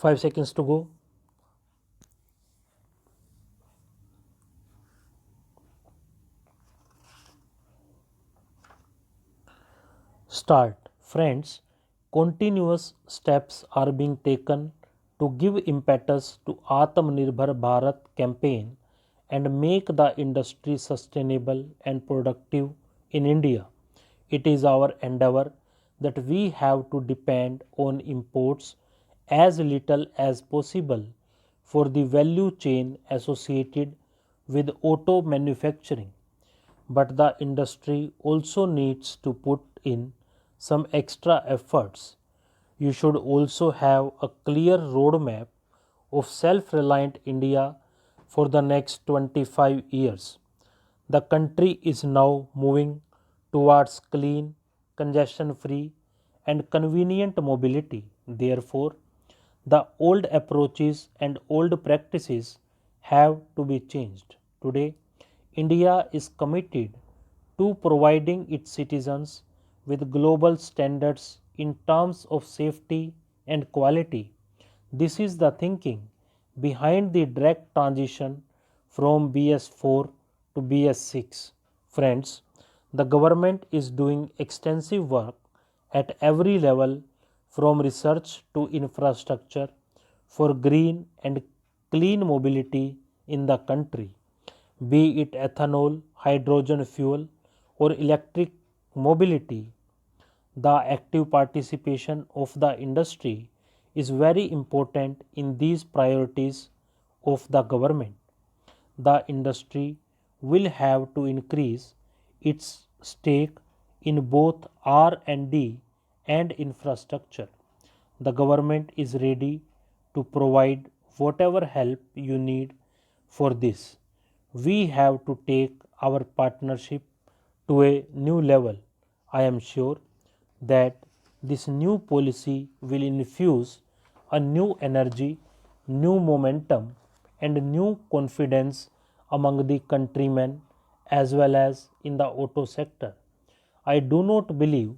5 seconds to go. Start. Friends, continuous steps are being taken to give impetus to Atmanirbhar Bharat campaign and make the industry sustainable and productive in India. It is our endeavor that we have to depend on imports as little as possible for the value chain associated with auto manufacturing. But the industry also needs to put in some extra efforts. You should also have a clear roadmap of self reliant India for the next 25 years. The country is now moving towards clean, congestion free, and convenient mobility. Therefore, the old approaches and old practices have to be changed. Today, India is committed to providing its citizens with global standards in terms of safety and quality. This is the thinking behind the direct transition from BS4 to BS6. Friends, the government is doing extensive work at every level from research to infrastructure for green and clean mobility in the country, be it ethanol, hydrogen fuel, or electric mobility. The active participation of the industry is very important in these priorities of the government. The industry will have to increase its stake in both R&D and infrastructure. The government is ready to provide whatever help you need for this. We have to take our partnership to a new level. I am sure that this new policy will infuse a new energy, new momentum, and new confidence among the countrymen as well as in the auto sector. I do not believe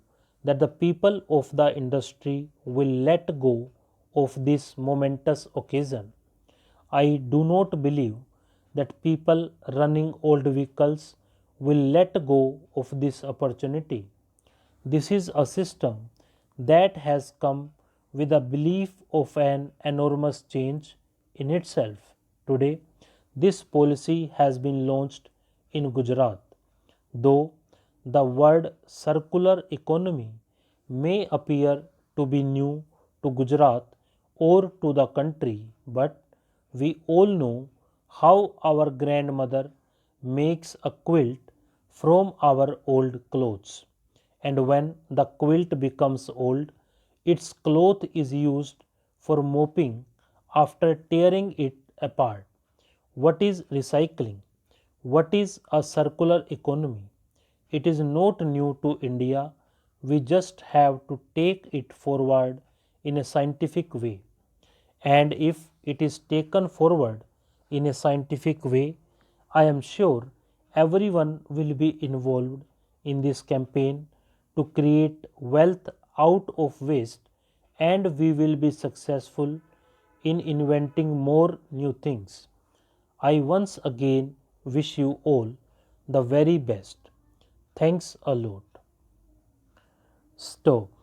that the people of the industry will let go of this momentous occasion. I do not believe that people running old vehicles will let go of this opportunity. This is a system that has come with a belief of an enormous change in itself. Today, this policy has been launched in Gujarat. Though the word circular economy may appear to be new to Gujarat or to the country, but we all know how our grandmother makes a quilt from our old clothes. And when the quilt becomes old, its cloth is used for mopping after tearing it apart. What is recycling? What is a circular economy? It is not new to India. We just have to take it forward in a scientific way. And if it is taken forward in a scientific way, I am sure everyone will be involved in this campaign to create wealth out of waste, and we will be successful in inventing more new things. I once again wish you all the very best. Thanks a lot. Stop.